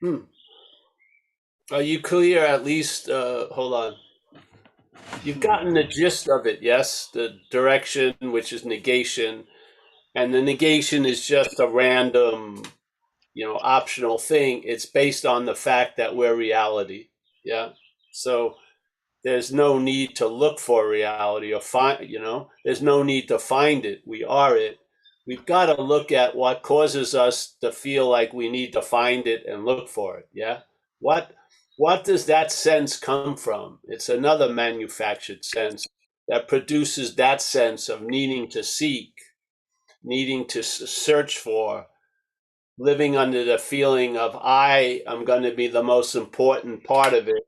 Hmm. Are you clear at least? Hold on. You've gotten the gist of it, yes? The direction, which is negation, and the negation is just a random, optional thing. It's based on the fact that we're reality. Yeah. So there's no need to look for reality or find, there's no need to find it. We are it. We've got to look at what causes us to feel like we need to find it and look for it. Yeah. What what does that sense come from? It's another manufactured sense that produces that sense of needing to seek, needing to search for, living under the feeling of I am going to be the most important part of it.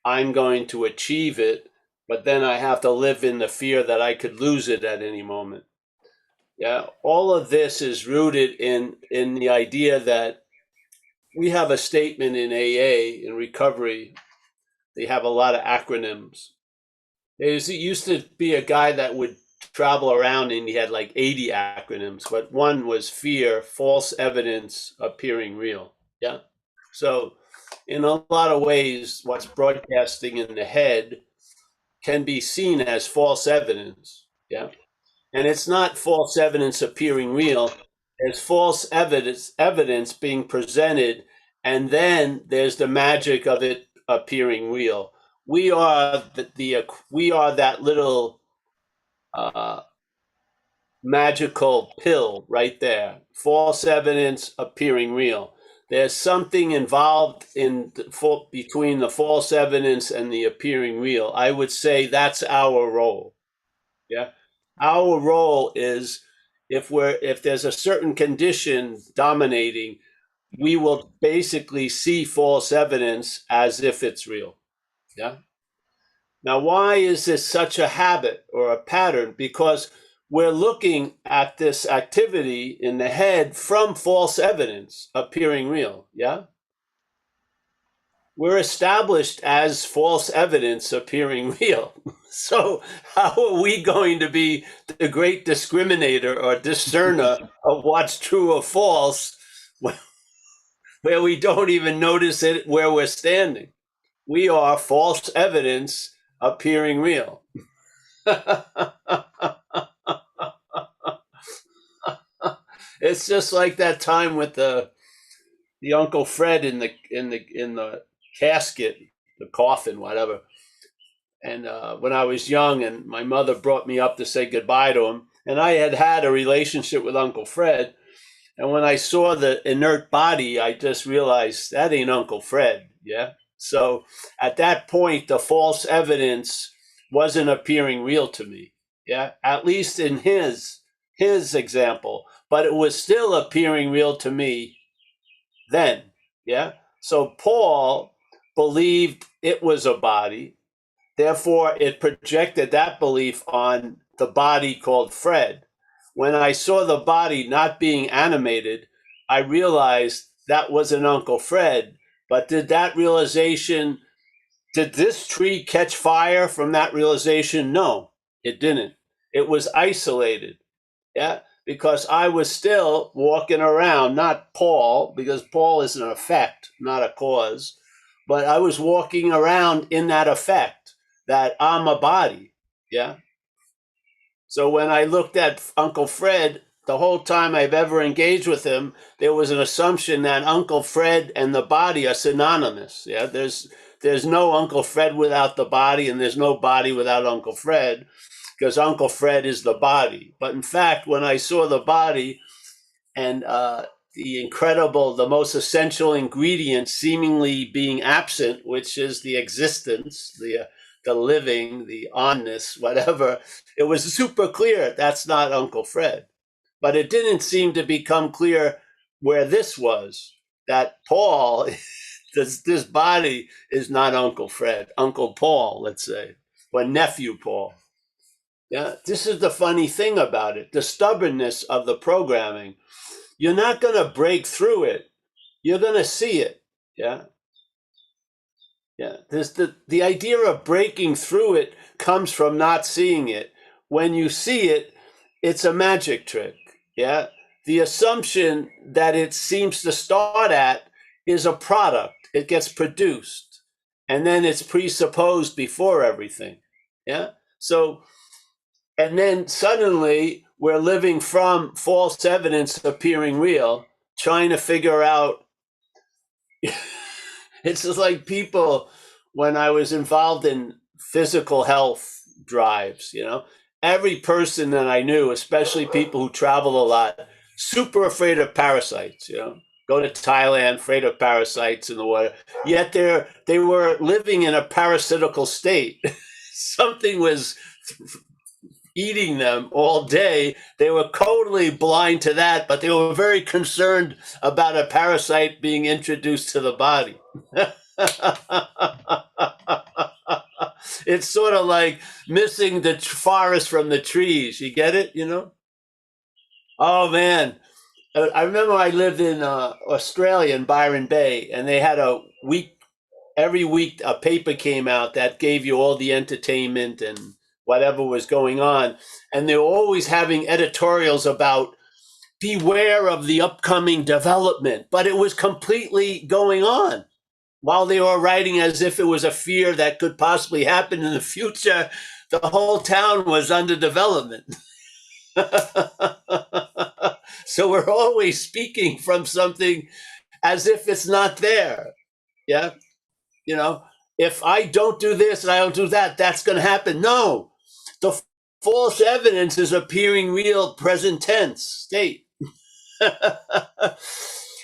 I'm going to achieve it, but then I have to live in the fear that I could lose it at any moment. Yeah, all of this is rooted in the idea that we have a statement in AA in recovery. They have a lot of acronyms. There used to be a guy that would travel around and he had like 80 acronyms, but one was fear, false evidence appearing real. Yeah. So, in a lot of ways, what's broadcasting in the head can be seen as false evidence. Yeah. And it's not false evidence appearing real. It's false evidence being presented, and then there's the magic of it appearing real. We are we are that little uh, magical pill right there. False evidence appearing real. There's something involved between the false evidence and the appearing real. I would say that's our role. Yeah. Our role is if there's a certain condition dominating, we will basically see false evidence as if it's real. Yeah. Now, why is this such a habit or a pattern? Because we're looking at this activity in the head from false evidence appearing real. Yeah. We're established as false evidence appearing real. So, how are we going to be the great discriminator or discerner of what's true or false where we don't even notice it where we're standing? We are false evidence appearing real. It's just like that time with the Uncle Fred in the casket, the coffin, whatever. And when I was young, and my mother brought me up to say goodbye to him, and I had had a relationship with Uncle Fred. And when I saw the inert body, I just realized that ain't Uncle Fred. Yeah. So at that point, the false evidence wasn't appearing real to me. Yeah. At least in his example, but it was still appearing real to me then. Yeah. So Paul believed it was a body. Therefore, it projected that belief on the body called Fred. When I saw the body not being animated, I realized that wasn't Uncle Fred. But did this tree catch fire from that realization? No, it didn't. It was isolated. Yeah. Because I was still walking around, not Paul, because Paul is an effect, not a cause, but I was walking around in that effect that I'm a body. Yeah. So when I looked at Uncle Fred, the whole time I've ever engaged with him, there was an assumption that Uncle Fred and the body are synonymous. Yeah. There's no Uncle Fred without the body, and there's no body without Uncle Fred, because Uncle Fred is the body. But in fact, when I saw the body and the most essential ingredient seemingly being absent, which is the existence, the living, the onness, whatever, it was super clear that's not Uncle Fred. But it didn't seem to become clear where this was, that Paul, this body is not Uncle Fred, Uncle Paul, let's say, or nephew Paul. Yeah, this is the funny thing about it, the stubbornness of the programming. You're not going to break through it. You're going to see it. Yeah. Yeah. There's the idea of breaking through it comes from not seeing it. When you see it, it's a magic trick. Yeah. The assumption that it seems to start at is a product. It gets produced, and then it's presupposed before everything. Yeah. So, and then suddenly we're living from false evidence appearing real, trying to figure out. It's just like people, when I was involved in physical health drives, every person that I knew, especially people who travel a lot, super afraid of parasites, go to Thailand, afraid of parasites in the water. Yet they were living in a parasitical state. Something was eating them all day. They were totally blind to that, but they were very concerned about a parasite being introduced to the body. It's sort of like missing the forest from the trees. You get it? Oh man, I remember I lived in Australia in Byron Bay, and they had a week. Every week a paper came out that gave you all the entertainment and whatever was going on, and they were always having editorials about beware of the upcoming development, but it was completely going on while they were writing as if it was a fear that could possibly happen in the future. The whole town was under development. So we're always speaking from something as if it's not there. Yeah. If I don't do this and I don't do that, that's going to happen. No, the false evidence is appearing real present tense state.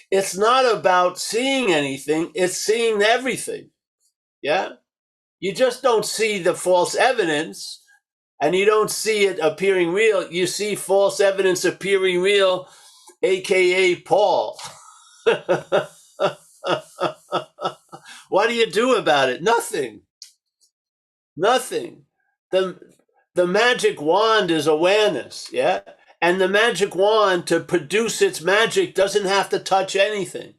It's not about seeing anything, it's seeing everything. Yeah. You just don't see the false evidence, and you don't see it appearing real. You see false evidence appearing real, aka Paul. What do you do about it? Nothing. The magic wand is awareness, yeah? And the magic wand, to produce its magic, doesn't have to touch anything.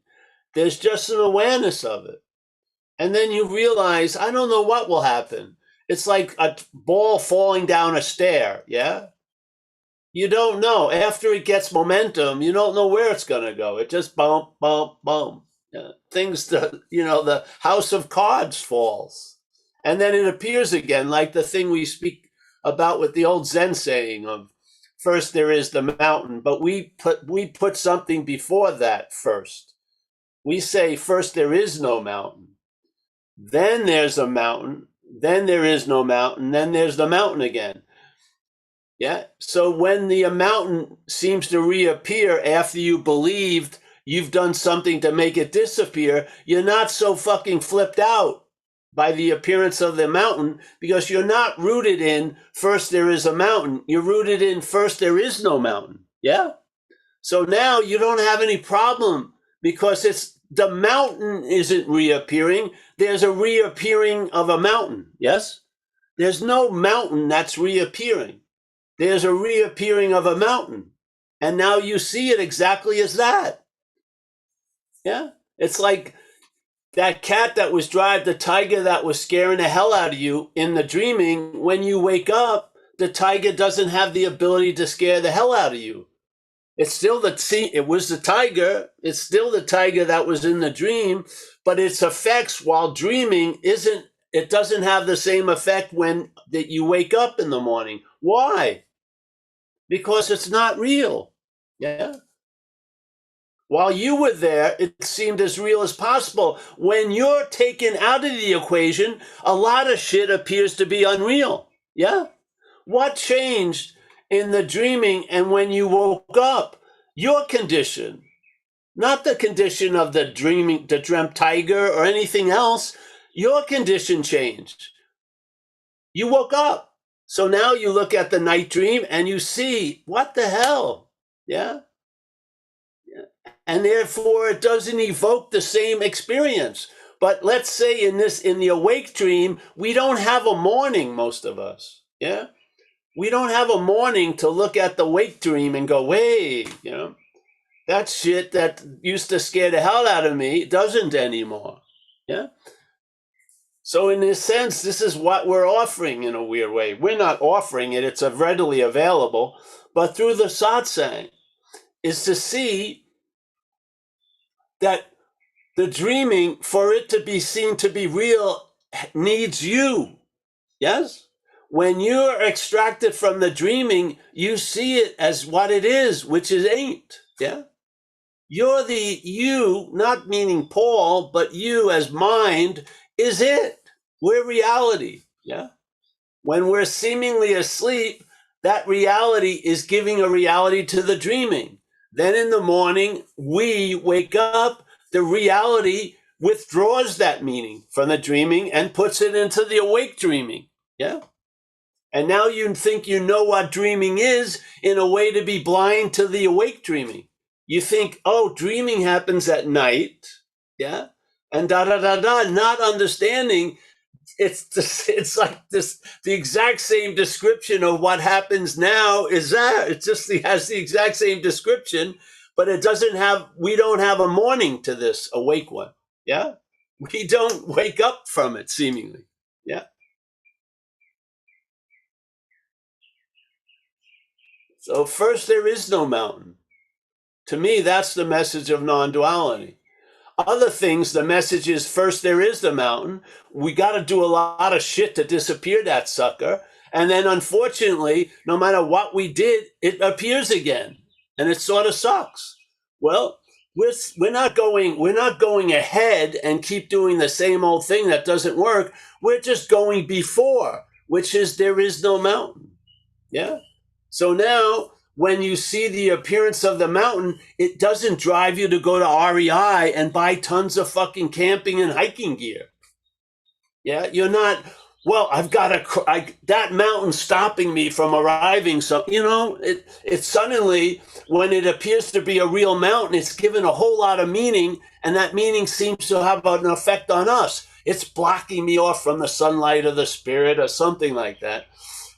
There's just an awareness of it. And then you realize, I don't know what will happen. It's like a ball falling down a stair, yeah? You don't know. After it gets momentum, you don't know where it's going to go. It just bump, bump, bump. The house of cards falls. And then it appears again, like the thing we speak about with the old Zen saying of first there is the mountain, but we put something before that first. We say first there is no mountain, then there's a mountain, then there is no mountain, then there's the mountain again. Yeah. So when the mountain seems to reappear after you believed you've done something to make it disappear, you're not so fucking flipped out by the appearance of the mountain, because you're not rooted in first there is a mountain. You're rooted in first there is no mountain. Yeah. So now you don't have any problem, because it's the mountain isn't reappearing. There's a reappearing of a mountain. Yes. There's no mountain that's reappearing. There's a reappearing of a mountain. And now you see it exactly as that. Yeah. It's like that cat that was the tiger that was scaring the hell out of you in the dreaming. When you wake up, the tiger doesn't have the ability to scare the hell out of you. It's still it was the tiger. It's still the tiger that was in the dream, but its effects while dreaming it doesn't have the same effect when that you wake up in the morning. Why? Because it's not real. Yeah. While you were there, it seemed as real as possible. When you're taken out of the equation, a lot of shit appears to be unreal. Yeah? What changed in the dreaming and when you woke up? Your condition, not the condition of the dreamt tiger or anything else. Your condition changed. You woke up. So now you look at the night dream and you see, what the hell? Yeah? And therefore it doesn't evoke the same experience. But let's say in the awake dream, we don't have a morning, most of us. Yeah. We don't have a morning to look at the wake dream and go, wait, that shit that used to scare the hell out of me doesn't anymore. Yeah. So in a sense, this is what we're offering in a weird way. We're not offering it. It's readily available. But through the satsang is to see that The dreaming, for it to be seen to be real, needs you. Yes? When you're extracted from the dreaming, you see it as what it is, which is ain't. Yeah? You're the you, not meaning Paul, but you as mind is it. We're reality. Yeah? When we're seemingly asleep, that reality is giving a reality to the dreaming. Then in the morning, we wake up, the reality withdraws that meaning from the dreaming and puts it into the awake dreaming. Yeah? And now you think you know what dreaming is in a way to be blind to the awake dreaming. You think, oh, dreaming happens at night. Yeah? And da da da da, not understanding it's like this, the exact same description of what happens now is that it just has the exact same description, but it doesn't have, we don't have a morning to this awake one. Yeah. We don't wake up from it seemingly. Yeah. So first, there is no mountain. To me, that's the message of non-duality. Other things, the message is first there is the mountain. We got to do a lot of shit to disappear that sucker. And then unfortunately, no matter what we did, it appears again. And it sort of sucks. Well, we're not going ahead and keep doing the same old thing that doesn't work. We're just going before, which is there is no mountain. Yeah. So now when you see the appearance of the mountain, it doesn't drive you to go to REI and buy tons of fucking camping and hiking gear. Yeah, you're not, well, I've got that mountain stopping me from arriving. So, it suddenly, when it appears to be a real mountain, it's given a whole lot of meaning, and that meaning seems to have an effect on us. It's blocking me off from the sunlight of the spirit or something like that.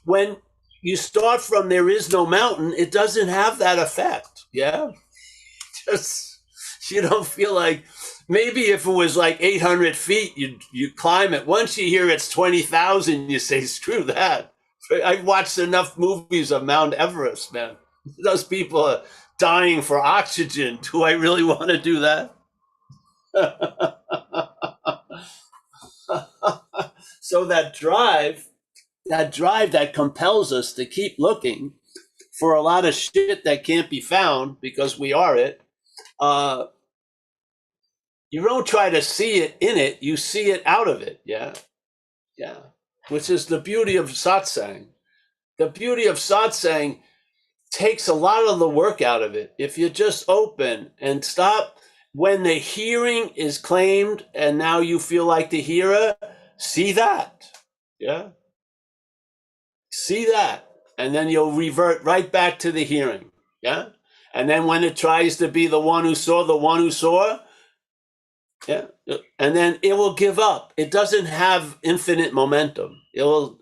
When you start from there is no mountain, it doesn't have that effect. Yeah. Just, you don't feel like, maybe if it was like 800 feet, you'd climb it. Once you hear it's 20,000, you say, screw that. I've watched enough movies of Mount Everest, man. Those people are dying for oxygen. Do I really want to do that? So that drive that compels us to keep looking for a lot of shit that can't be found because we are it. You don't try to see it in it, you see it out of it. Yeah. Yeah. Which is the beauty of satsang. The beauty of satsang takes a lot of the work out of it. If you just open and stop when the hearing is claimed and now you feel like the hearer, see that. Yeah. See that. And then you'll revert right back to the hearing. Yeah. And then when it tries to be the one who saw, yeah. And then it will give up. It doesn't have infinite momentum. It will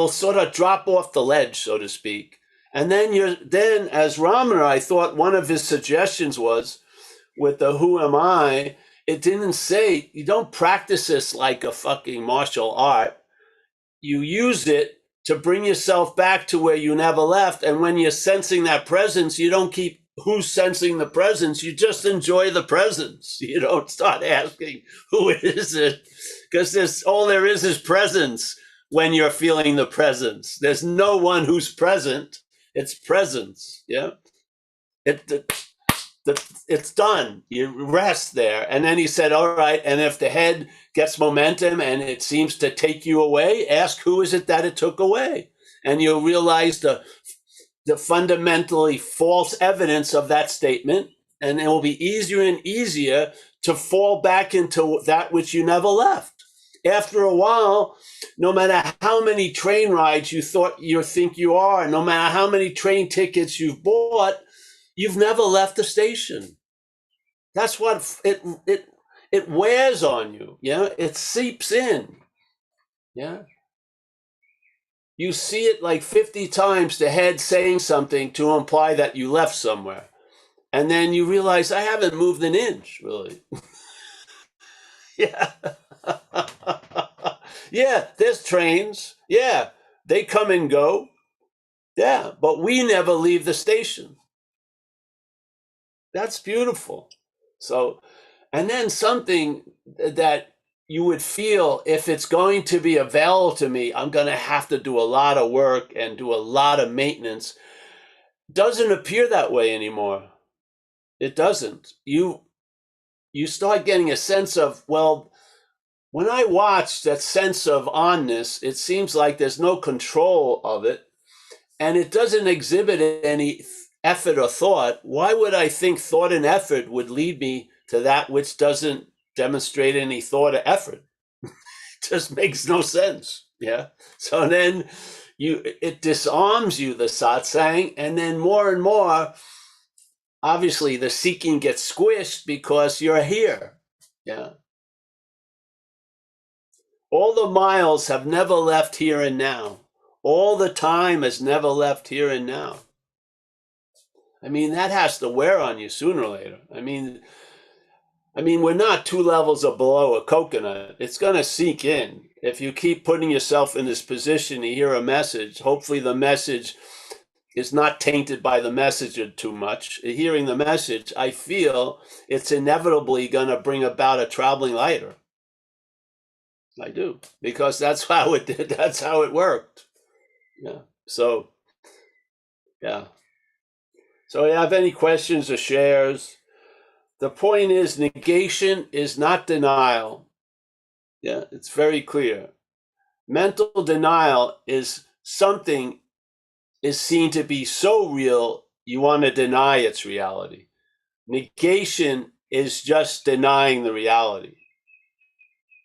sort of drop off the ledge, so to speak. And then as Ramana, I thought one of his suggestions was with the who am I, it didn't say, you don't practice this like a fucking martial art. You use it to bring yourself back to where you never left. And when you're sensing that presence, you don't keep who's sensing the presence. You just enjoy the presence. You don't start asking who is it, because all there is presence when you're feeling the presence. There's no one who's present. It's presence. Yeah. It's done. You rest there. And then he said, all right, and if the head gets momentum and it seems to take you away, ask who is it that it took away? And you'll realize the fundamentally false evidence of that statement, and it will be easier and easier to fall back into that which you never left. After a while, no matter how many train rides you think you are, no matter how many train tickets you've bought, you've never left the station. That's what it wears on you. Yeah, it seeps in. Yeah. You see it like 50 times, the head saying something to imply that you left somewhere. And then you realize, I haven't moved an inch, really. Yeah. Yeah, there's trains. Yeah, they come and go. Yeah, but we never leave the station. That's beautiful. So, And then something that you would feel, if it's going to be available to me, I'm going to have to do a lot of work and do a lot of maintenance, doesn't appear that way anymore. It doesn't. You start getting a sense of, well, when I watch that sense of onness, it seems like there's no control of it, and it doesn't exhibit any effort or thought. Why would I think thought and effort would lead me to that which doesn't demonstrate any thought or effort? It just makes no sense. Yeah. So then it disarms you, the satsang, and then more and more, obviously the seeking gets squished because you're here. Yeah. All the miles have never left here and now. All the time has never left here and now. I mean, that has to wear on you sooner or later. I mean, we're not 2 levels below a coconut. It's going to sink in. If you keep putting yourself in this position to hear a message, hopefully the message is not tainted by the messenger too much. Hearing the message, I feel it's inevitably going to bring about a traveling lighter. I do, because that's how it did. That's how it worked. Yeah. So, yeah. So, you have any questions or shares? The point is, negation is not denial. Yeah, it's very clear. Mental denial is something is seen to be so real, you want to deny its reality. Negation is just denying the reality.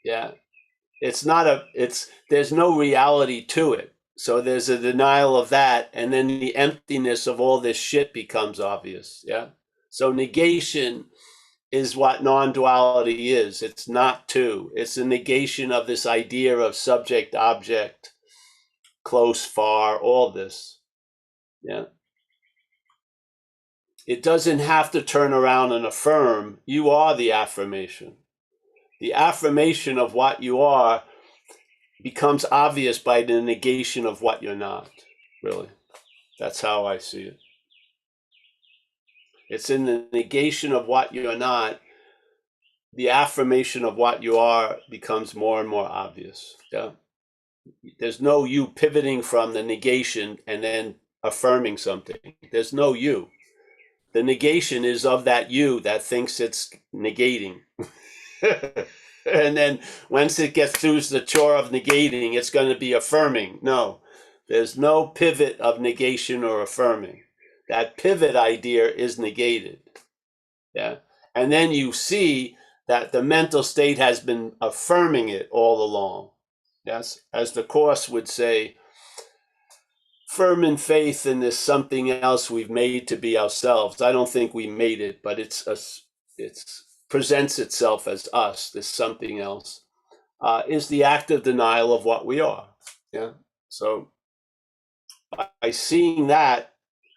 Yeah. There's no reality to it. So there's a denial of that, and then the emptiness of all this shit becomes obvious. Yeah. So negation is what non-duality is. It's not two. It's a negation of this idea of subject, object, close, far, all this. Yeah. It doesn't have to turn around and affirm. You are the affirmation. The affirmation of what you are becomes obvious by the negation of what you're not, really. That's how I see it. It's in the negation of what you're not, the affirmation of what you are becomes more and more obvious. Yeah. There's no you pivoting from the negation and then affirming something. There's no you. The negation is of that you that thinks it's negating. And then once it gets through the chore of negating, it's going to be affirming. No, there's no pivot of negation or affirming. That pivot idea is negated. Yeah. And then you see that the mental state has been affirming it all along. Yes. As the Course would say, firm in faith in this something else we've made to be ourselves. I don't think we made it, but it presents itself as us, this something else, is the active denial of what we are. Yeah. So by seeing that,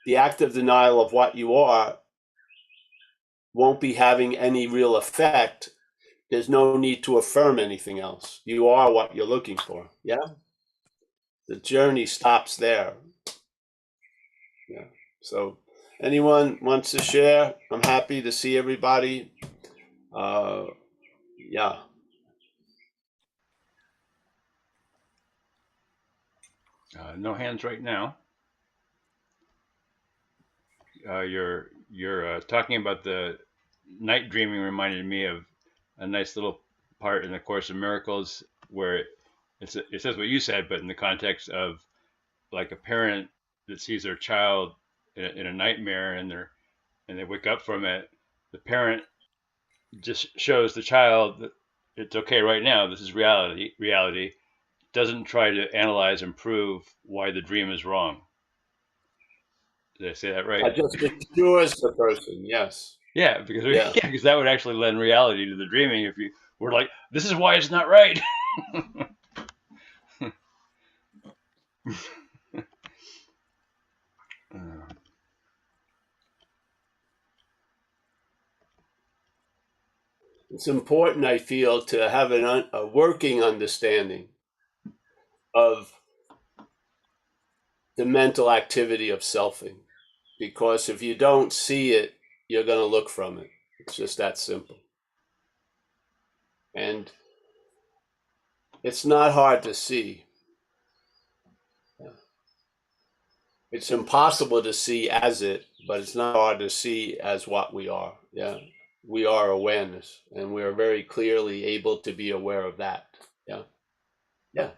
the active denial of what you are won't be having any real effect. There's no need to affirm anything else. You are what you're looking for. Yeah. The journey stops there. Yeah. So anyone wants to share? I'm happy to see everybody. Yeah. No hands right now. You're talking about the night dreaming reminded me of a nice little part in the Course of Miracles where it says what you said, but in the context of like a parent that sees their child in a nightmare and they wake up from it. The parent just shows the child that it's okay right now. This is reality. Reality doesn't try to analyze and prove why the dream is wrong. Did I say that right? I just assures the person. Yes. Yeah, because Yeah. yeah, because that would actually lend reality to the dreaming if you were like, "This is why it's not right." It's important, I feel, to have a working understanding of the mental activity of selfing. Because if you don't see it, you're going to look from it. It's just that simple. And it's not hard to see. It's impossible to see as it, but it's not hard to see as what we are. Yeah. We are awareness, and we are very clearly able to be aware of that. Yeah. Yeah.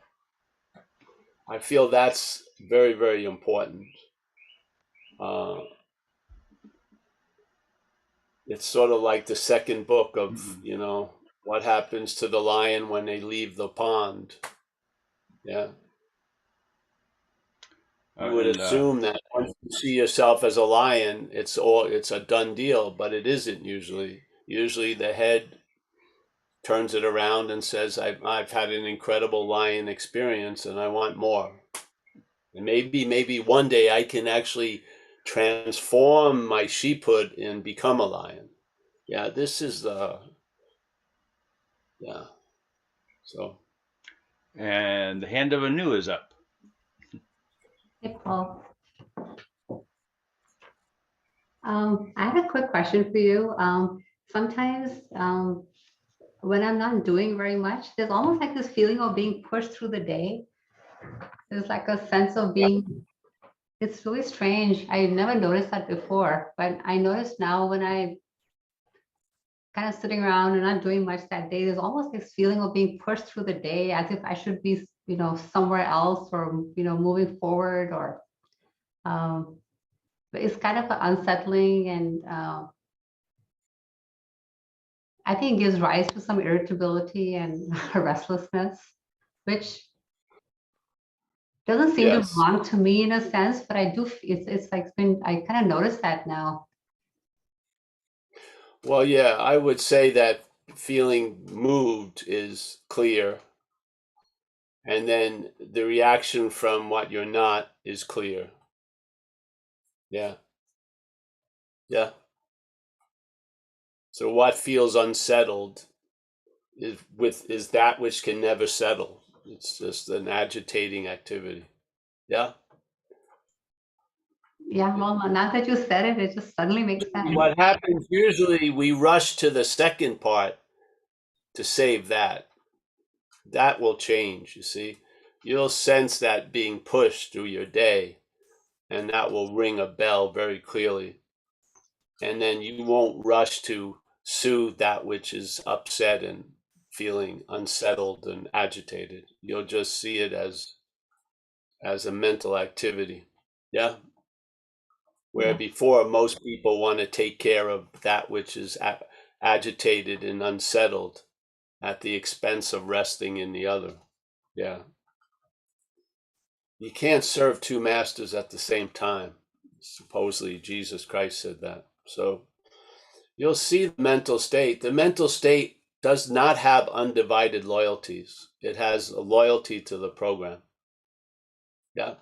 I feel that's very, very important. Uh, it's sort of like the second book of, what happens to the lion when they leave the pond. Yeah. You would And assume that once you see yourself as a lion, it's a done deal, but it isn't usually. Usually the head turns it around and says, I've had an incredible lion experience and I want more. And maybe one day I can actually transform my sheephood and become a lion. Yeah, this is yeah. So, the hand of Anu is up. Hey, Paul. I have a quick question for you. Sometimes when I'm not doing very much, there's almost like this feeling of being pushed through the day. There's like a sense of being, it's really strange. I never noticed that before, but I notice now when I kind of sitting around and not doing much that day, there's almost this feeling of being pushed through the day as if I should be, somewhere else or, moving forward or, but it's kind of unsettling and I think it gives rise to some irritability and restlessness, which doesn't seem to yes. belong to me in a sense, but I do, it's like I kind of notice that now. Well, yeah, I would say that feeling moved is clear. And then the reaction from what you're not is clear. Yeah. Yeah. So what feels unsettled is that which can never settle. It's just an agitating activity. Yeah. Yeah, well, now that you said it, it just suddenly makes sense. What happens usually, we rush to the second part to save that. That will change, you see. You'll sense that being pushed through your day, and that will ring a bell very clearly. And then you won't rush to soothe that which is upset and feeling unsettled and agitated. You'll just see it as a mental activity. Yeah. Where Yeah, before most people want to take care of that which is agitated and unsettled at the expense of resting in the other. Yeah. You can't serve two masters at the same time. Supposedly Jesus Christ said that. So you'll see the mental state. The mental state does not have undivided loyalties. It has a loyalty to the program. Yeah.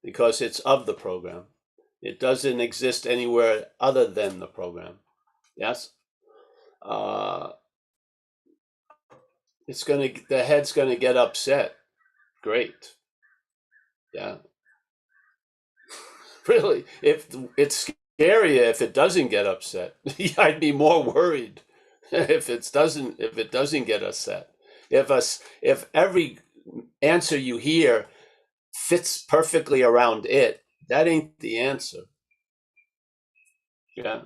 Because it's of the program. It doesn't exist anywhere other than the program. Yes. Uh, the head's gonna get upset. Great. Yeah. Really, if it's scarier if it doesn't get upset. I'd be more worried if it doesn't get upset. If every answer you hear fits perfectly around it, that ain't the answer. Yeah.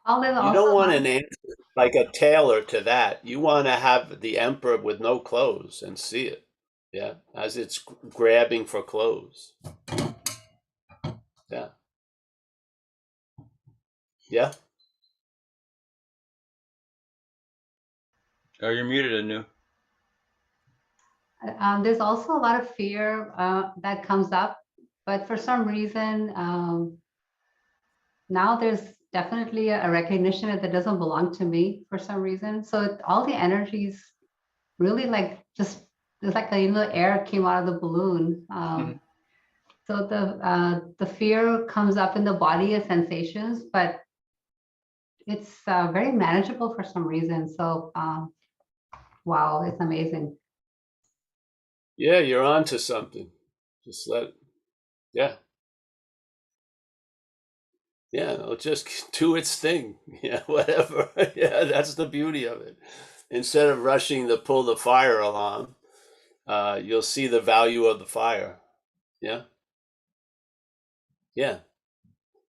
Paul is You also don't a want lot an answer like a tailor to that. You want to have the emperor with no clothes and see it. Yeah. As it's grabbing for clothes. Yeah. Yeah. Oh, you're muted, Anu. there's also a lot of fear that comes up, but for some reason, now there's definitely a recognition that doesn't belong to me for some reason. So all the energies really like just it's like air came out of the balloon. So the fear comes up in the body as sensations, but it's very manageable for some reason. So wow, it's amazing. Yeah, you're onto something. Just yeah. Yeah, it'll just do its thing. Yeah, whatever. Yeah, that's the beauty of it. Instead of rushing to pull the fire alarm, you'll see the value of the fire. Yeah, yeah.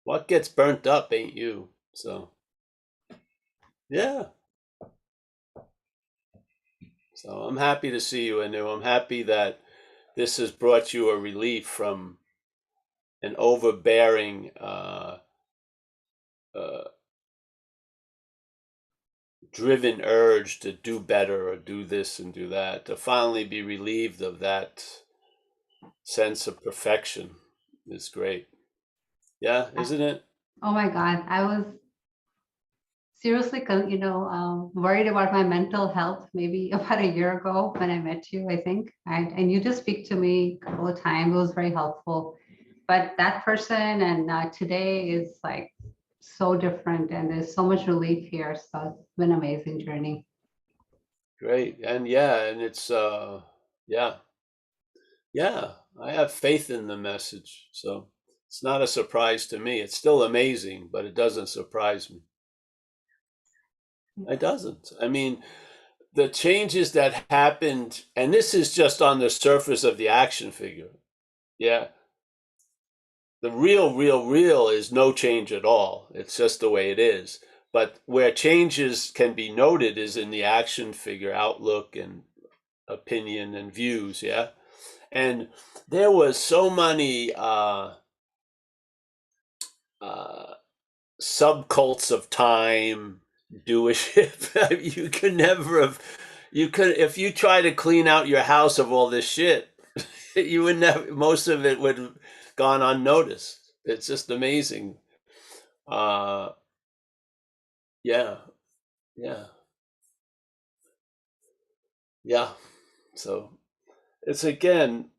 What gets burnt up ain't you. So, yeah. So I'm happy to see you, Anu. I'm happy that this has brought you a relief from an overbearing, uh, driven urge to do better or do this and do that. To finally be relieved of that sense of perfection is great. Yeah, isn't it? Oh my God, I was seriously, worried about my mental health maybe about a year ago when I met you, I think. And you just speak to me a couple of times. It was very helpful. But that person and today is like so different, and there's so much relief here. So it's been an amazing journey. Great. And yeah, and it's yeah. Yeah, I have faith in the message. So it's not a surprise to me. It's still amazing, but it doesn't surprise me. It doesn't. I mean, the changes that happened, and this is just on the surface of the action figure. Yeah. The real is no change at all. It's just the way it is. But where changes can be noted is in the action figure outlook and opinion and views. Yeah. And there was so many uh, subcults of time, doership. You could never have. You could if you try to clean out your house of all this shit. You would never. Most of it would have gone unnoticed. It's just amazing. Uh, yeah, yeah, yeah. So it's again.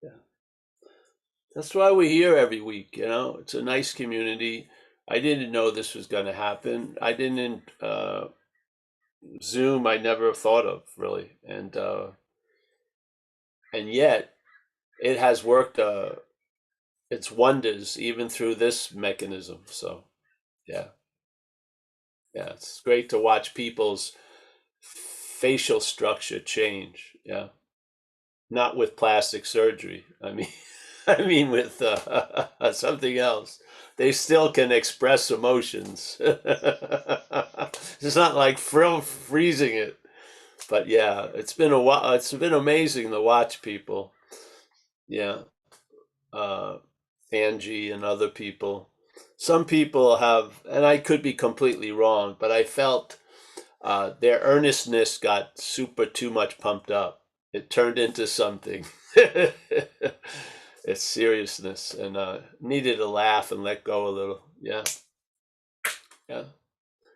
Yeah, that's why we're here every week. You know, it's a nice community. I didn't know this was going to happen. I didn't. Zoom I never thought of really, and yet it has worked its wonders even through this mechanism. So yeah, yeah, it's great to watch people's facial structure change. Yeah, not with plastic surgery. I mean, I mean with something else. They still can express emotions. It's not like freezing it. But yeah, it's been a while. It's been amazing to watch people. Yeah, uh, Angie and other people. Some people have, and I could be completely wrong, but I felt their earnestness got super too much pumped up. It turned into something. It's seriousness, and needed to laugh and let go a little. Yeah, yeah.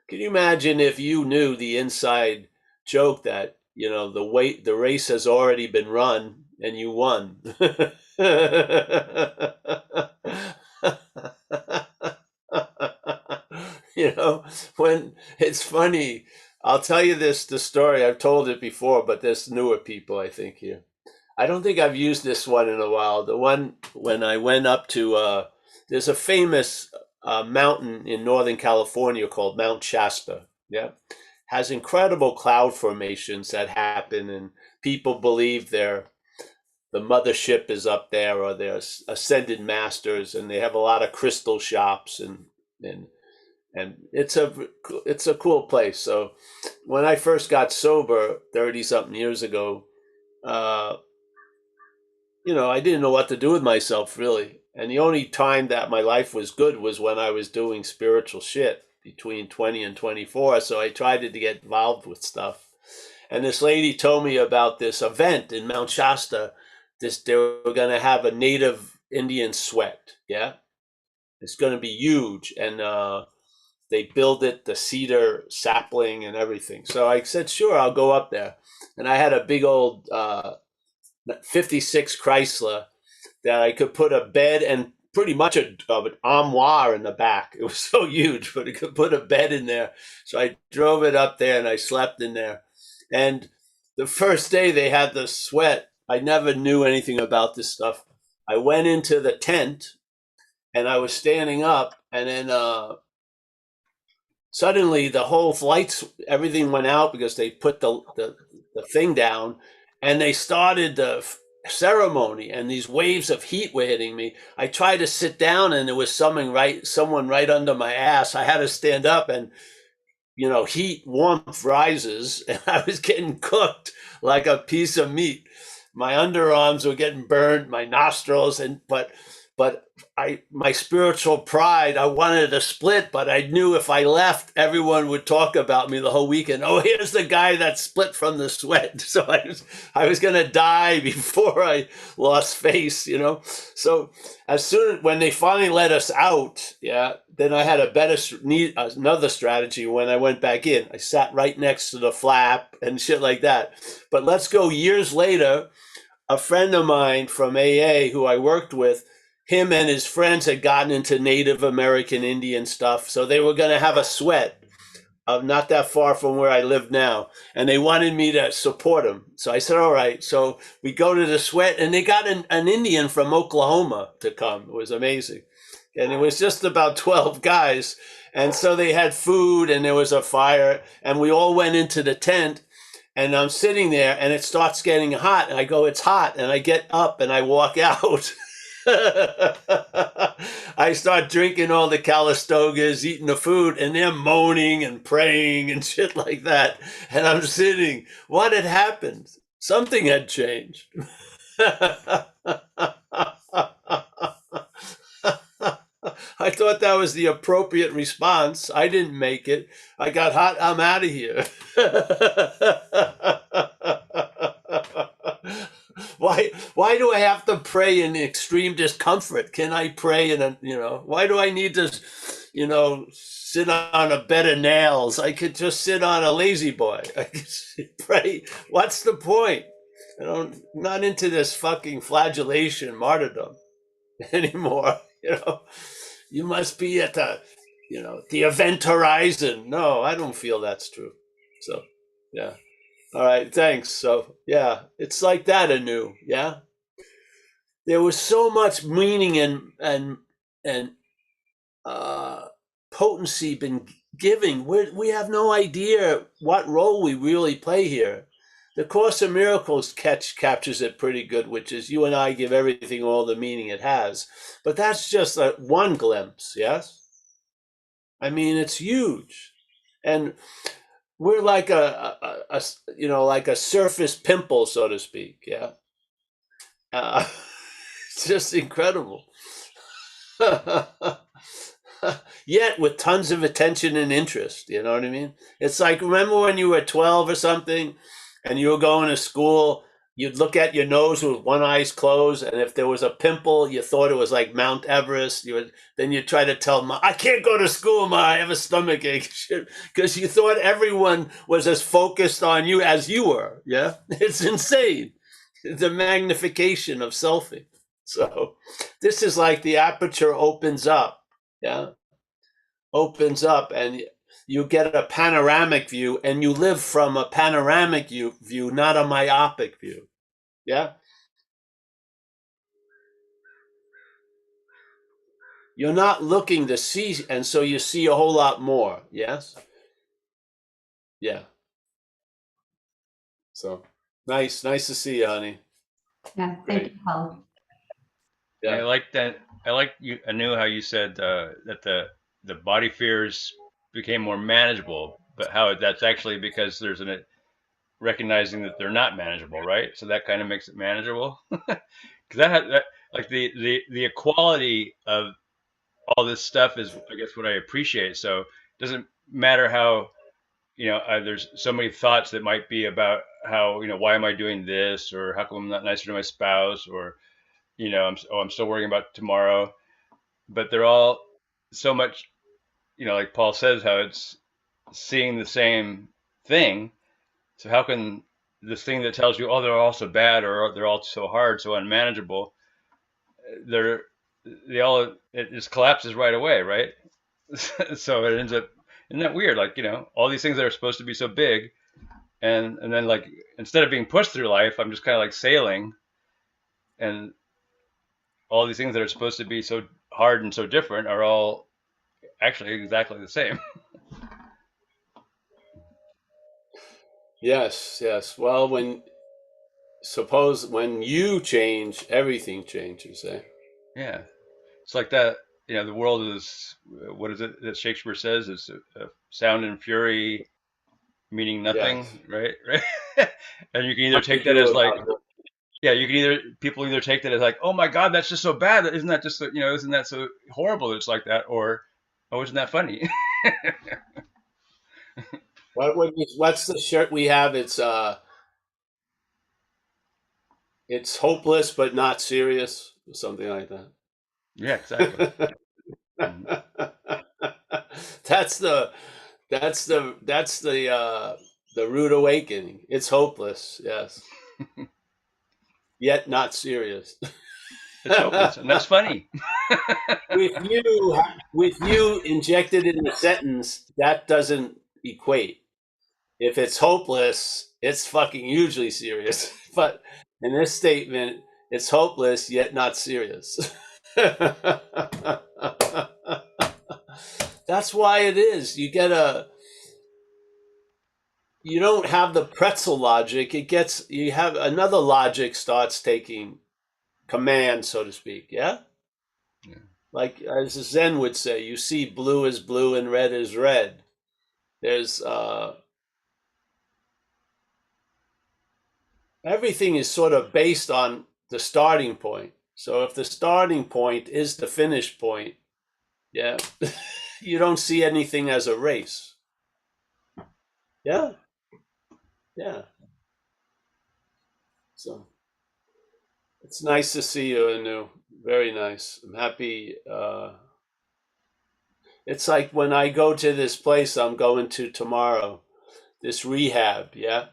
Can you imagine if you knew the inside joke that the race has already been run and you won? you know, when it's funny, I'll tell you the story. I've told it before, but there's newer people I think here. I don't think I've used this one in a while. The one when I went up to there's a famous mountain in Northern California called Mount Shasta. Yeah, has incredible cloud formations that happen, and people believe the mothership is up there, or there's ascended masters, and they have a lot of crystal shops, and and it's a cool place. So when I first got sober 30 something years ago, uh, I didn't know what to do with myself really. And the only time that my life was good was when I was doing spiritual shit between 20 and 24. So I tried to get involved with stuff. And this lady told me about this event in Mount Shasta. They were going to have a native Indian sweat. Yeah. It's going to be huge. And they build it, the cedar sapling and everything. So I said, sure, I'll go up there. And I had a big old 56 Chrysler that I could put a bed and pretty much an armoire in the back. It was so huge, but I could put a bed in there. So I drove it up there and I slept in there. And the first day they had the sweat. I never knew anything about this stuff. I went into the tent and I was standing up, and then suddenly the whole lights, everything went out because they put the thing down, and they started the ceremony, and these waves of heat were hitting me. I tried to sit down, and there was someone right under my ass. I had to stand up, and heat, warmth rises, and I was getting cooked like a piece of meat. My underarms were getting burned, my nostrils, but my spiritual pride, I wanted to split, but I knew if I left, everyone would talk about me the whole weekend. Oh, here's the guy that split from the sweat. So I was gonna die before I lost face. So when they finally let us out, yeah, then I had another strategy. When I went back in, I sat right next to the flap and shit like that. But let's go years later. A friend of mine from AA who I worked with, him and his friends had gotten into Native American Indian stuff, so they were going to have a sweat not that far from where I live now, and they wanted me to support them. So I said, all right. So we go to the sweat, and they got an Indian from Oklahoma to come. It was amazing. And it was just about 12 guys. And so they had food, and there was a fire, and we all went into the tent, and I'm sitting there, and it starts getting hot, and I go, it's hot, and I get up and I walk out. I start drinking all the Calistogas, eating the food, and they're moaning and praying and shit like that. And I'm sitting. What had happened? Something had changed. I thought that was the appropriate response. I didn't make it. I got hot. I'm out of here. Why do I have to pray in extreme discomfort? Can I pray why do I need to, sit on a bed of nails? I could just sit on a lazy boy. I could pray. What's the point? I'm not into this fucking flagellation martyrdom anymore. You must be at the event horizon. No, I don't feel that's true. So, yeah. All right, thanks. So, yeah, it's like that anew. Yeah, there was so much meaning and potency been giving. We have no idea what role we really play here. The Course in Miracles captures it pretty good, which is you and I give everything all the meaning it has. But that's just one glimpse, yes? I mean, it's huge. And we're like like a surface pimple, so to speak, yeah? It's just incredible. Yet with tons of attention and interest, you know what I mean? It's like, remember when you were 12 or something and you were going to school, you'd look at your nose with one eye's closed, and if there was a pimple, you thought it was like Mount Everest. Then you try to tell Ma, I can't go to school, Ma, I have a stomach ache, because you thought everyone was as focused on you as you were, yeah? It's insane. The magnification of selfing. So this is like the aperture opens up, yeah? Opens up, and you get a panoramic view, and you live from a panoramic view, not a myopic view. Yeah? You're not looking to see, and so you see a whole lot more. Yes? Yeah. So nice to see you, honey. Yeah, thank you, Paul. Yeah. I Yeah. like that. I knew how you said that the body fears became more manageable, but how that's actually because there's recognizing that they're not manageable, right? So that kind of makes it manageable. Because that like the equality of all this stuff is, I guess, what I appreciate. So it doesn't matter how there's so many thoughts that might be about how why am I doing this, or how come I'm not nicer to my spouse, or I'm still worrying about tomorrow. But they're all so much, like Paul says, how it's seeing the same thing. So how can this thing that tells you, oh, they're all so bad, or they're all so hard, so unmanageable, they're they all it just collapses right away, right? So it ends up, isn't that weird? Like, all these things that are supposed to be so big, and then, like, instead of being pushed through life, I'm just kind of like sailing, and all these things that are supposed to be so hard and so different are all actually exactly the same. Yes, yes. Well, suppose when you change, everything changes, eh? Yeah, it's like that. The world is, what is it that Shakespeare says, is sound and fury meaning Yes. nothing, right? Right. And you can either What to take that do as like, about it. yeah, people either take that as like, oh my God, that's just so bad. Isn't that just, isn't that so horrible that it's like that? Or, oh, isn't that funny? What's the shirt we have? It's hopeless but not serious, or something like Yeah, exactly. that. Mhm. That's the rude awakening. It's hopeless, yes, yet not serious. It's hopeless, and that's funny. With you injected in the sentence, that doesn't equate. If it's hopeless, it's fucking hugely serious. But in this statement, it's hopeless yet not serious. That's why it is. You don't have the pretzel logic. You have another logic starts taking command, so to speak. Yeah. Yeah. Like as Zen would say, you see blue is blue and red is red. There's everything is sort of based on the starting point. So if the starting point is the finish point, yeah, you don't see anything as a race. Yeah, yeah. So it's nice to see you, Anu. Very nice. I'm happy. It's like when I go to this place I'm going to tomorrow, this rehab, yeah,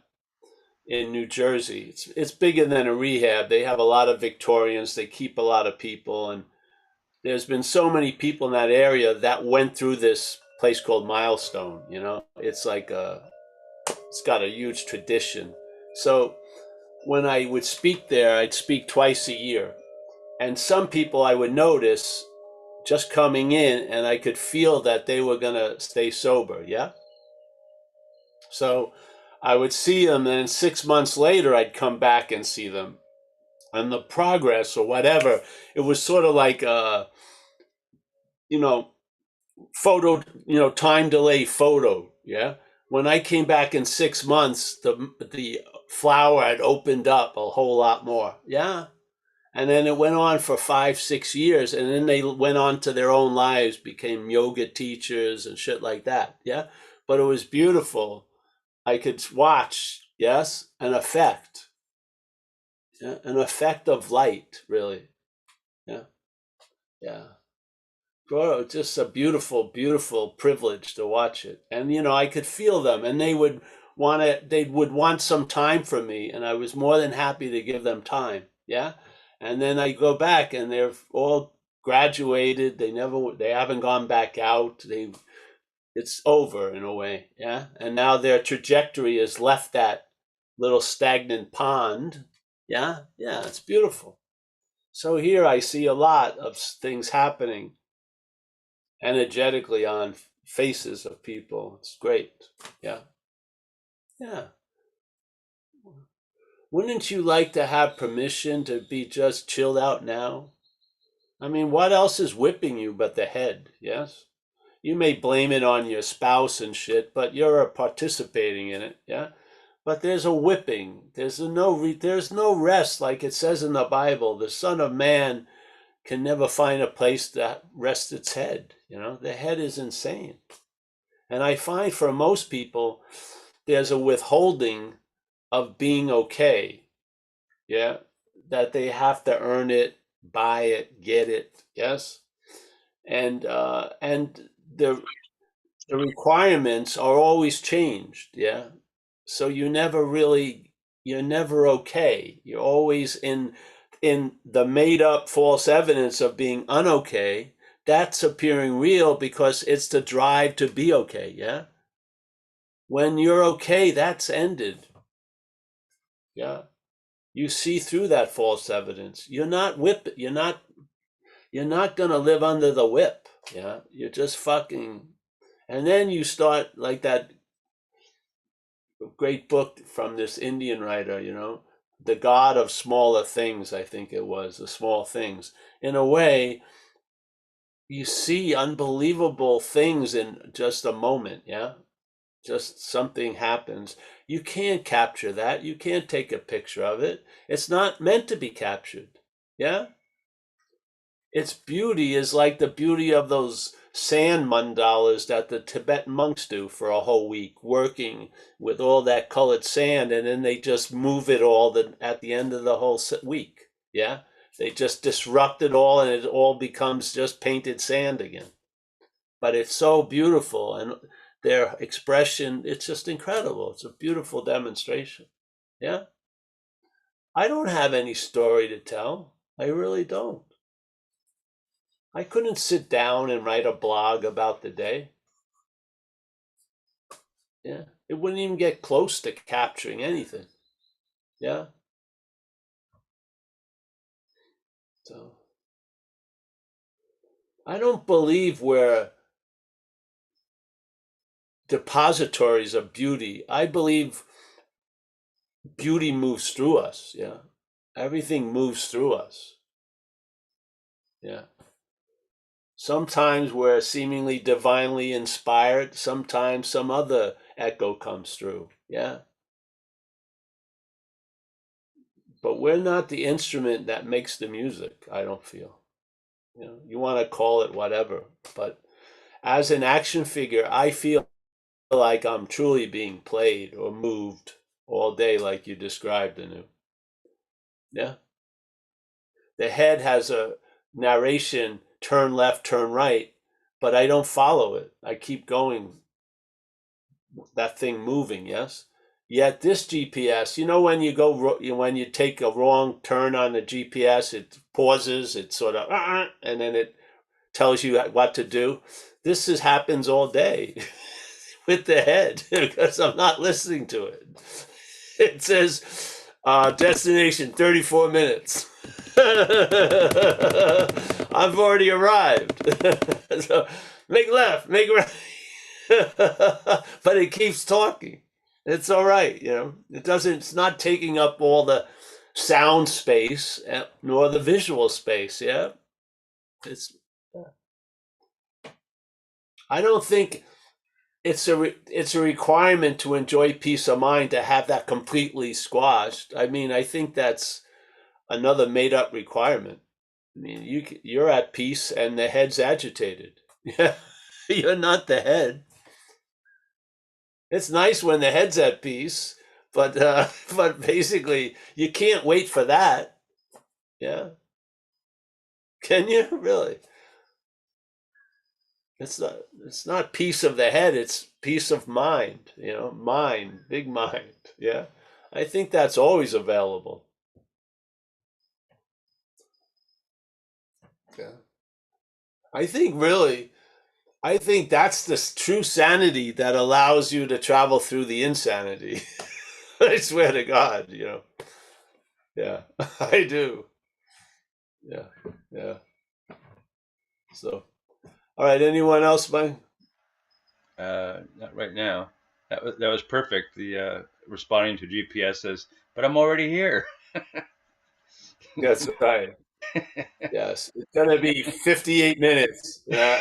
in New Jersey. It's bigger than a rehab. They have a lot of Victorians. They keep a lot of people, and there's been so many people in that area that went through this place called Milestone. It's got a huge tradition. So when I would speak there, I'd speak twice a year, and some people I would notice just coming in, and I could feel that they were gonna stay sober. Yeah. So I would see them, and 6 months later, I'd come back and see them, and the progress or whatever. It was sort of like you know, photo, time delay photo. Yeah. When I came back in 6 months, the flower had opened up a whole lot more. Yeah. And then it went on for 5, 6 years, and then they went on to their own lives, became yoga teachers and shit like that. Yeah. But it was beautiful. I could watch, yes, an effect. Yeah? An effect of light, really. Yeah. Yeah. Bro, just a beautiful, beautiful privilege to watch it. And I could feel them, and they would want some time from me, and I was more than happy to give them time. Yeah. And then I go back and they're all graduated. They haven't gone back out. It's over in a way. Yeah. And now their trajectory has left that little stagnant pond. Yeah. Yeah. It's beautiful. So here I see a lot of things happening energetically on faces of people. It's great. Yeah. Yeah. Wouldn't you like to have permission to be just chilled out now? I mean, what else is whipping you but the head? Yes. You may blame it on your spouse and shit, but you're participating in it. Yeah. But there's a whipping. There's no rest, like it says in the Bible. The Son of Man can never find a place to rest its head. The head is insane. And I find for most people, there's a withholding of being okay. Yeah. That they have to earn it, buy it, get it. Yes. And the requirements are always changed. Yeah. So you're never okay. You're always in the made up false evidence of being unokay. That's appearing real because it's the drive to be okay. Yeah. When you're okay, that's ended. Yeah. You see through that false evidence. You're not you're not going to live under the whip. Yeah. You're just fucking, and then you start like that great book from this Indian writer, The God of Smaller Things, I think it was, The Small Things. In a way, you see unbelievable things in just a moment, yeah? Just something happens. You can't capture that. You can't take a picture of it. It's not meant to be captured, yeah? Its beauty is like the beauty of those sand mandalas that the Tibetan monks do for a whole week, working with all that colored sand, and then they just move it all at the end of the whole week. Yeah, they just disrupt it all, and it all becomes just painted sand again. But it's so beautiful, and their expression—it's just incredible. It's a beautiful demonstration. Yeah, I don't have any story to tell. I really don't. I couldn't sit down and write a blog about the day. Yeah. It wouldn't even get close to capturing anything. Yeah. So I don't believe we're depositories of beauty. I believe beauty moves through us. Yeah. Everything moves through us. Yeah. Sometimes we're seemingly divinely inspired. Sometimes some other echo comes through. Yeah. But we're not the instrument that makes the music, I don't feel. You want to call it whatever. But as an action figure, I feel like I'm truly being played or moved all day, like you described, Anu. Yeah. The head has a narration, turn left, turn right, but I don't follow it. I keep going, that thing moving, yes? Yet this GPS, when when you take a wrong turn on the GPS, it pauses, it sort of, and then it tells you what to do. This happens all day with the head because I'm not listening to it. It says destination 34 minutes. I've already arrived. So make left, make right. But it keeps talking. It's all right, it's not taking up all the sound space nor the visual space. Yeah. I don't think it's a requirement to enjoy peace of mind to have that completely squashed. I mean, I think that's another made up requirement. I mean, you're at peace and the head's agitated. Yeah, you're not the head. It's nice when the head's at peace, but but basically you can't wait for that. Yeah, can you really? It's not peace of the head, it's peace of mind, mind, big mind. Yeah. I think that's always available. Yeah. I think that's the true sanity that allows you to travel through the insanity. I swear to God, Yeah, I do. Yeah. Yeah. So, all right, anyone else, Mike? Not right now. That was perfect. The responding to GPS says, "But I'm already here." That's right. Yes, it's gonna be 58 minutes. No.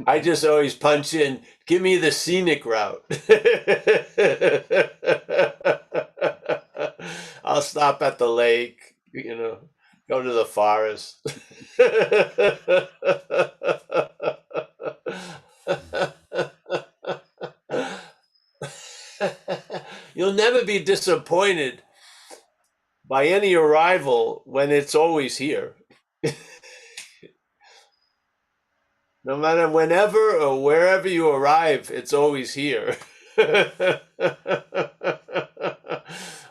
I just always punch in, give me the scenic route. I'll stop at the lake, go to the forest. You'll never be disappointed by any arrival when it's always here. No matter whenever or wherever you arrive, it's always here. I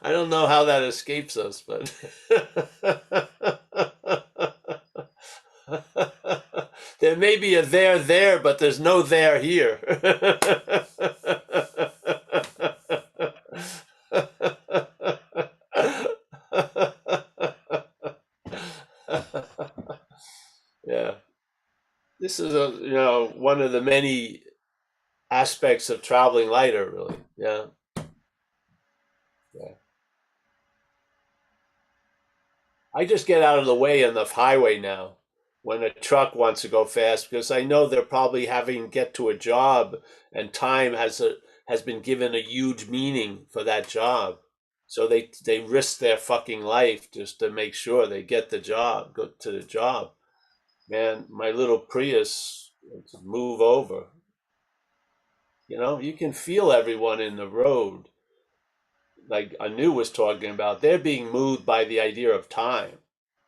don't know how that escapes us, but there may be a there, but there's no there here. this is one of the many aspects of traveling lighter, really. Yeah. I just get out of the way on the highway now when a truck wants to go fast because I know they're probably having to get to a job and time has been given a huge meaning for that job. So they risk their fucking life just to make sure they get the job, go to the job. Man, my little Prius, move over. You can feel everyone in the road. Like Anu was talking about, they're being moved by the idea of time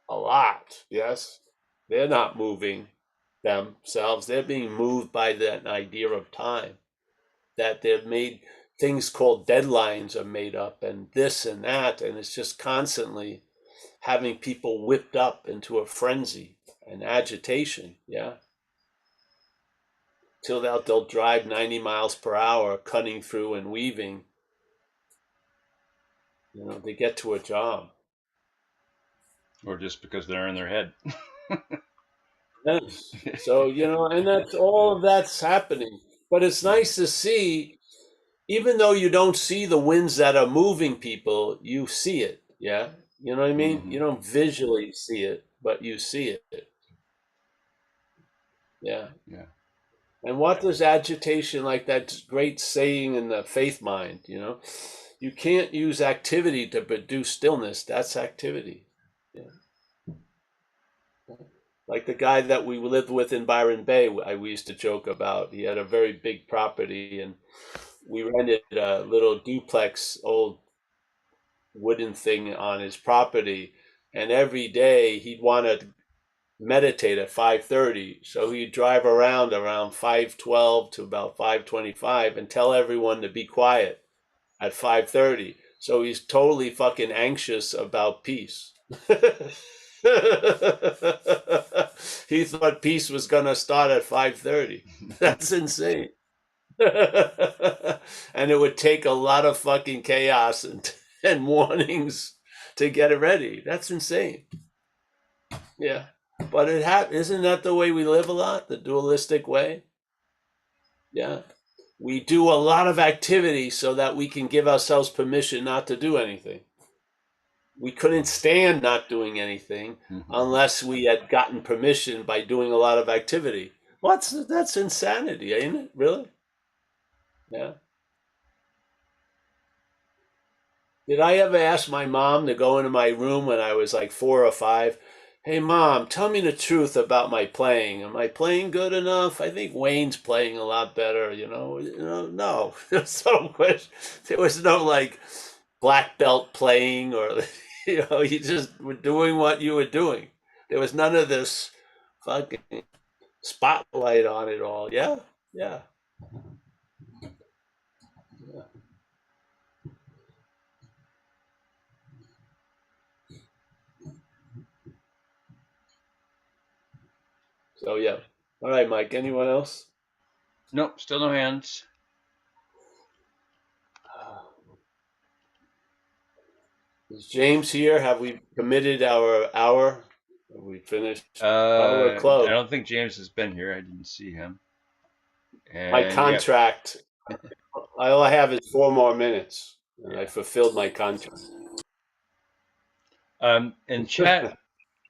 a lot. Yes, they're not moving themselves. They're being moved by that idea of time. That they've made things called deadlines are made up, and this and that, and it's just constantly having people whipped up into a frenzy and agitation. Yeah, till they'll drive 90 miles per hour, cutting through and weaving. They get to a job. Or just because they're in their head. Yes. So, and that's all of that's happening. But it's nice to see, even though you don't see the winds that are moving people, you see it. Yeah. You know what I mean? Mm-hmm. You don't visually see it, but you see it. Yeah. Yeah. And what does agitation, like that great saying in the faith mind, you can't use activity to produce stillness. That's activity. Yeah. Like the guy that we lived with in Byron Bay, we used to joke about. He had a very big property, and we rented a little duplex, old wooden thing on his property. And every day he'd want to meditate at 5:30, so he'd drive around 5:12 to about 5:25 and tell everyone to be quiet at 5:30. So he's totally fucking anxious about peace. He thought peace was going to start at 5:30. That's insane. And it would take a lot of fucking chaos and warnings to get it ready. That's insane. Yeah. But isn't that the way we live a lot? The dualistic way? Yeah. We do a lot of activity so that we can give ourselves permission not to do anything. We couldn't stand not doing anything unless we had gotten permission by doing a lot of activity. That's insanity, ain't it? Really? Yeah. Did I ever ask my mom to go into my room when I was like 4 or 5? Hey, Mom, tell me the truth about my playing. Am I playing good enough? I think Wayne's playing a lot better. No. There was no like black belt playing or you just were doing what you were doing. There was none of this fucking spotlight on it all. Yeah, yeah. So yeah. All right, Mike. Anyone else? Nope, still no hands. Is James here? Have we committed our hour? Have we finished? Oh, we're I close. don't think James has been here. I didn't see him. My And contract. All I have is 4 more minutes, and I fulfilled my contract. in chat,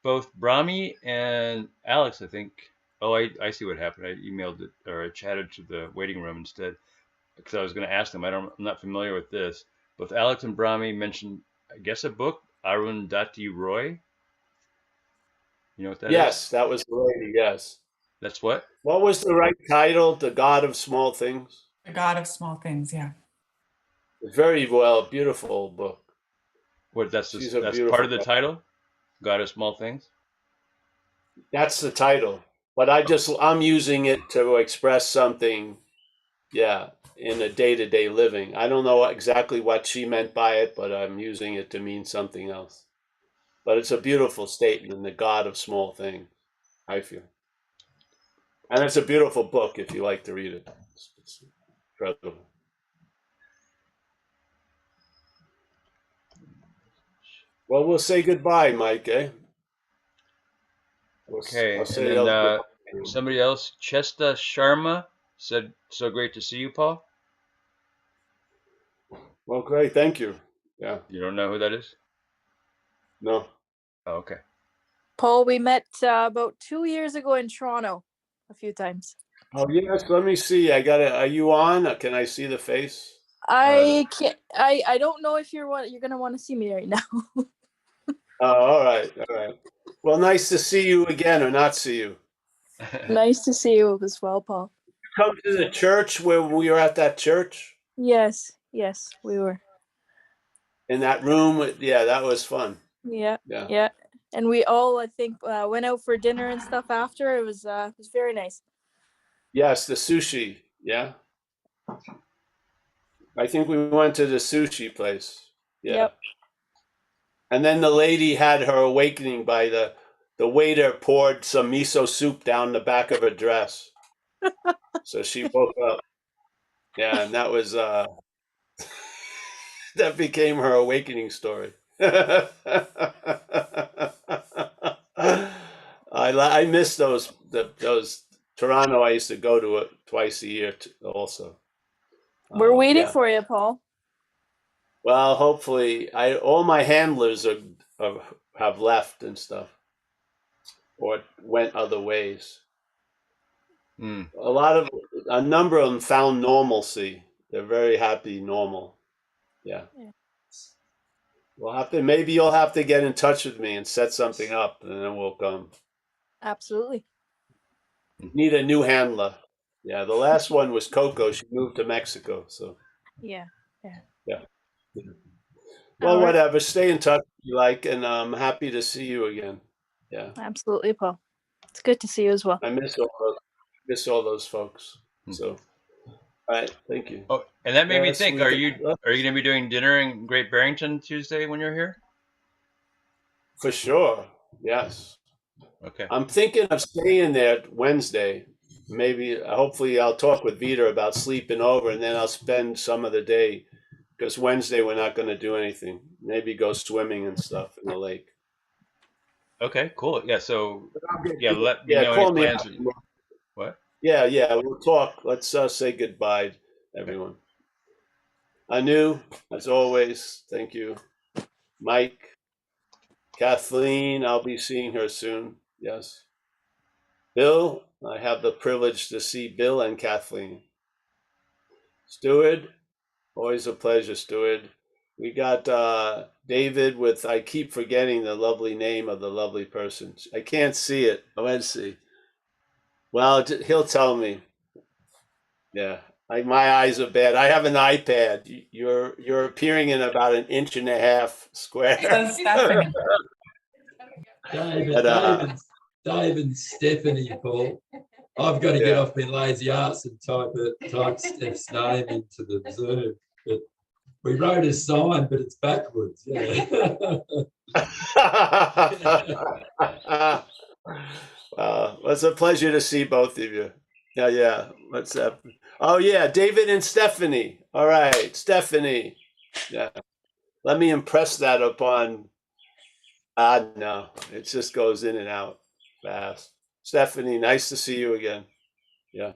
both Brahmi and Alex, I think. Oh, I see what happened. I emailed it or I chatted to the waiting room instead because I was going to ask them. I'm not familiar with this. Both Alex and Brahmi mentioned, I guess, a book, Arundhati Roy. You know what that is? Yes, that was the lady. Yes. That's what? What was the right title? The God of Small Things. The God of Small Things, yeah. Very well, beautiful book. What? That's She's a that's beautiful part of the guy. title. God of Small Things. That's the title, but I'm using it to express something. Yeah, in a day-to-day living. I don't know exactly what she meant by it, but I'm using it to mean something else. But it's a beautiful statement, the God of Small Things, I feel. And it's a beautiful book if you like to read it. It's incredible. Well, we'll say goodbye, Mike, eh? Okay, I'll and say then Somebody else, Chesta Sharma, said, "So great to see you, Paul." Well, great. Thank you. Yeah. You don't know who that is? No. Oh, okay. Paul, we met about 2 years ago in Toronto a few times. Oh, yes. Let me see. Are you on? Can I see the face? I can't. I don't know if you're gonna want to see me right now. Oh, all right. All right. Well, nice to see you again or not see you. Nice to see you as well, Paul. Come to the church where we were at that church Yes, we were. in that room. Yeah, that was fun. Yeah, Yeah. yeah. And we all, I think, went out for dinner and stuff after. It was very nice. Yes, the sushi. Yeah. I think we went to the sushi place. Yeah. Yep. And then the lady had her awakening by the waiter poured some miso soup down the back of her dress. So she woke up. Yeah, and that was that became her awakening story. I miss those Toronto. I used to go to it twice a year also. We're waiting Yeah. for you, Paul. Well, hopefully, all my handlers have left and stuff, or went other ways. Mm. A number of them found normalcy. They're very happy normal. Yeah. Maybe you'll have to get in touch with me and set something up, and then we'll come. Absolutely. Need a new handler. Yeah, the last one was Coco. She moved to Mexico, so Yeah. yeah. Well, All right. whatever. Stay in touch if you like, and I'm happy to see you again. Yeah. Absolutely, Paul. It's good to see you as well. I miss all those folks. So, all right, thank you. Oh, and that made me Yes, think: Are you going to be doing dinner in Great Barrington Tuesday when you're here? For sure. Yes. Okay. I'm thinking of staying there Wednesday. Maybe, hopefully, I'll talk with Vita about sleeping over, and then I'll spend some of the day, because Wednesday we're not going to do anything. Maybe go swimming and stuff in the lake. Okay. Cool. Yeah. So let me know call any me plans. out. What? Yeah, we'll talk. Let's say goodbye, everyone. Anu, as always, thank you. Mike, Kathleen, I'll be seeing her soon. Yes. Bill, I have the privilege to see Bill and Kathleen. Stuart, always a pleasure, Stuart. We got David with, I keep forgetting the lovely name of the lovely person. I can't see it. Let's see. Well, he'll tell me. Yeah, my eyes are bad. I have an iPad. You're appearing in about 1.5 inches square. That's Stephanie. Dave and Stephanie, Paul. I've got to get off my lazy ass and type Steph's name into the Zoom. But we wrote a sign, but it's backwards. Yeah. It's a pleasure to see both of you. Yeah. What's up? Oh yeah, David and Stephanie. All right, Stephanie. Yeah. Let me impress that upon. No, it just goes in and out fast. Stephanie, nice to see you again. Yeah.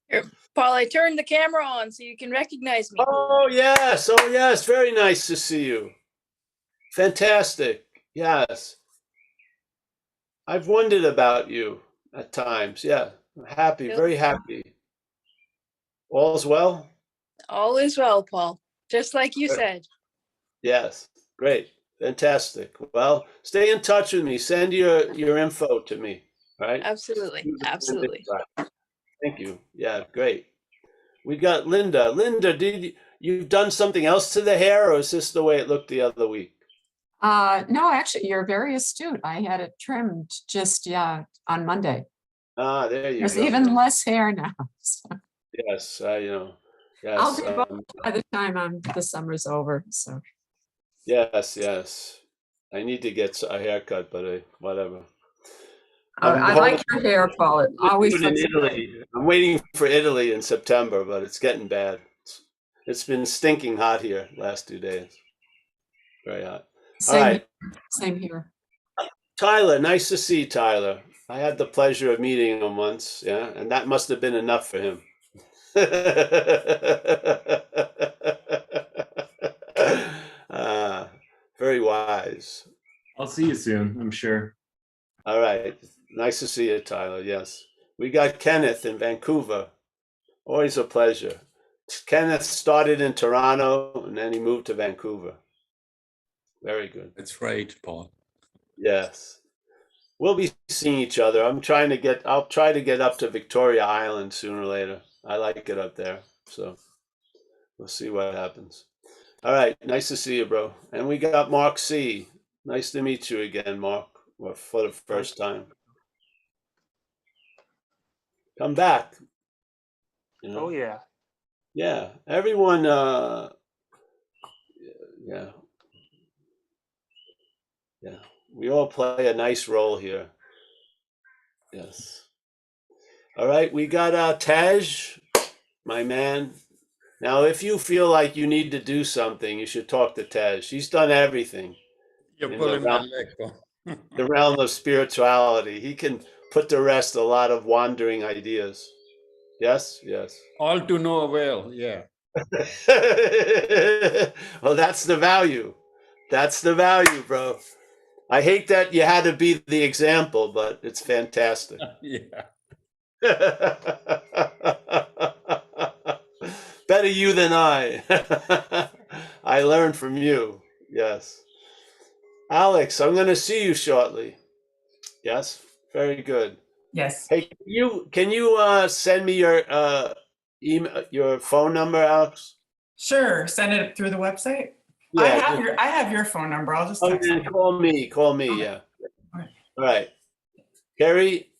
Here, Paul, I turned the camera on so you can recognize me. Oh yes, very nice to see you. Fantastic. Yes. I've wondered about you at times. Yeah. I'm happy, very happy. All's well? All is well, Paul. Just like you said. Yes. Great. Fantastic. Well, stay in touch with me. Send your info to me. All right. Absolutely. Thank you. Yeah, great. We got Linda. Linda, you've done something else to the hair, or is this the way it looked the other week? No, actually, you're very astute. I had it trimmed just on Monday. There you There's go. even less hair now. So. Yes, Yes. I'll be both by the time the summer's over. So. Yes. I need to get a haircut, but whatever. I like your hair, Paul. It always in Italy. I'm waiting for Italy in September, but it's getting bad. It's been stinking hot here last 2 days. Very hot. All right. Same here. Tyler, nice to see you, Tyler. I had the pleasure of meeting him once, yeah, and that must have been enough for him. Very wise. I'll see you soon, I'm sure. All right. Nice to see you, Tyler. Yes. We got Kenneth in Vancouver. Always a pleasure. Kenneth started in Toronto and then he moved to Vancouver. Very good. That's right, Paul. Yes. We'll be seeing each other. I'll try to get up to Victoria Island sooner or later. I like it up there. So we'll see what happens. All right. Nice to see you, bro. And we got Mark C. Nice to meet you again, Mark, for the first time. Come back. You know? Oh yeah. Yeah. Everyone, yeah. Yeah. We all play a nice role here. Yes. All right. We got Taj, my man. Now, if you feel like you need to do something, you should talk to Tej. She's done everything You're in pulling my leg, Paul. the realm of spirituality. He can put to rest a lot of wandering ideas. Yes? Yes. All to no avail, yeah. Well, that's the value. That's the value, bro. I hate that you had to be the example, but it's fantastic. Yeah. Better you than I. I learned from you. Yes. Alex, I'm going to see you shortly. Yes. Very good. Yes. Hey, can you send me your email, your phone number, Alex? Sure. Send it through the website. Yeah. I have your phone number. I'll just Oh, text then you. call me. Okay. Yeah. Okay. All right. Carrie,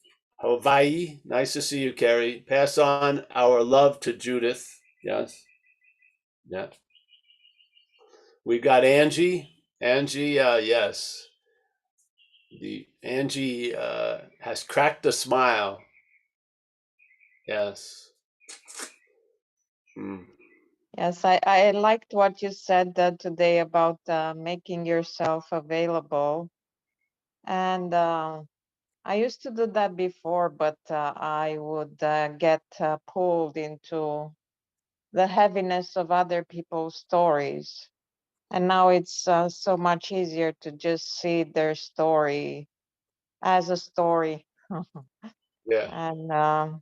Hawaii. Nice to see you, Carrie. Pass on our love to Judith. Yes. Yeah. We've got Angie. Angie, yes. The Angie has cracked a smile. Yes. Mm. Yes, I liked what you said today about making yourself available. And I used to do that before, but I would get pulled into the heaviness of other people's stories. And now it's so much easier to just see their story as a story. Yeah. And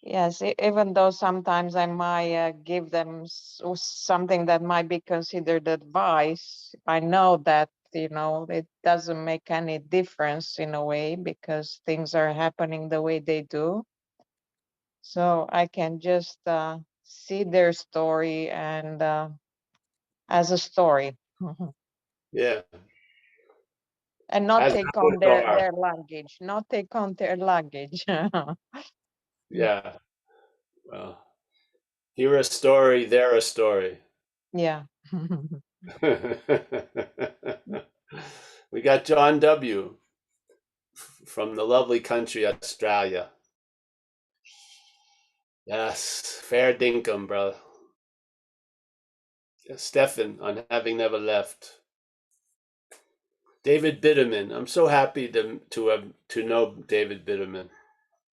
yes, even though sometimes I might give them something that might be considered advice, I know that, it doesn't make any difference in a way because things are happening the way they do. So I can just see their story and as a story. Yeah. And not As take on ours are. their luggage, not take on their luggage. Yeah. Well, hear a story, they're a story. Yeah. We got John W. from the lovely country Australia. Yes, fair dinkum, bro. Stefan on having never left. David Bitterman. I'm so happy to know David Bitterman.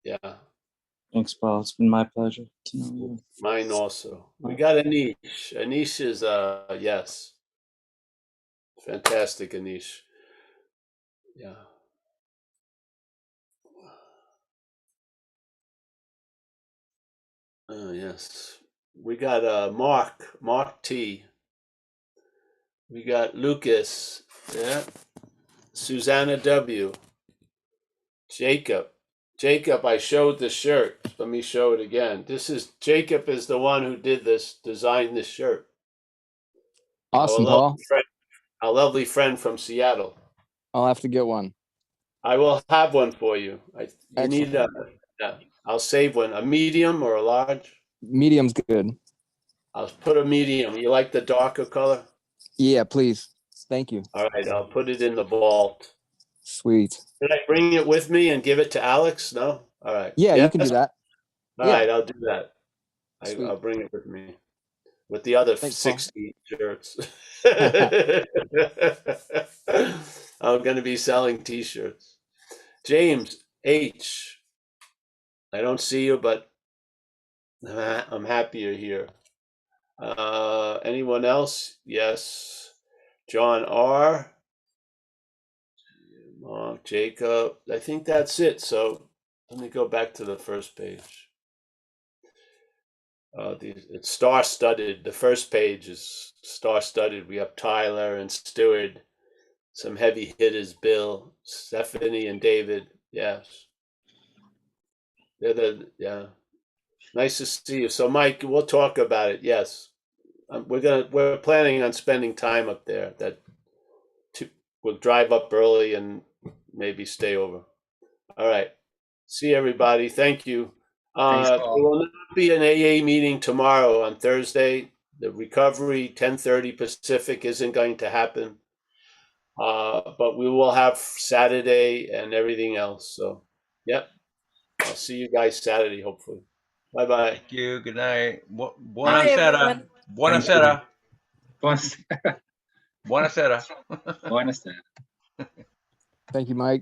Yeah. Thanks, Paul. It's been my pleasure to know you. Mine also. We got Anish. Anish is yes. Fantastic, Anish. Yeah. Oh yes. We got Mark T. We got Lucas. Yeah. Susanna W. Jacob. Jacob, I showed the shirt. Let me show it again. Jacob is the one who designed this shirt. Awesome, Paul. Our lovely friend from Seattle. I'll have to get one. I will have one for you. You need I'll save one. A medium or a large? Medium's good. I'll put a medium. You like the darker color? Yeah, please. Thank you. All right, I'll put it in the vault. Sweet. Did I bring it with me and give it to Alex? No? All right. Yeah, you can do that. All right, I'll do that. Sweet. I'll bring it with me. With the other Thanks, 60 shirts. I'm going to be selling t-shirts. James H. I don't see you, but I'm happy you're here. Anyone else? Yes. John R. Jacob. I think that's it. So let me go back to the first page. It's star-studded. The first page is star-studded. We have Tyler and Stewart, some heavy hitters, Bill, Stephanie, and David. Yes. Yeah. Nice to see you. So, Mike, we'll talk about it. Yes. We're planning on spending time up there. We'll drive up early and maybe stay over. All right. See everybody. Thank you. Thanks, There Paul. will not be an AA meeting tomorrow on Thursday. The recovery 10:30 Pacific isn't going to happen. But we will have Saturday and everything else. So, yep. I'll see you guys Saturday, hopefully. Bye-bye. Thank you. Good night. Bye, Buonasera. everyone. Buonasera. Buonasera. Buonasera. Buonasera. Thank you, Mike.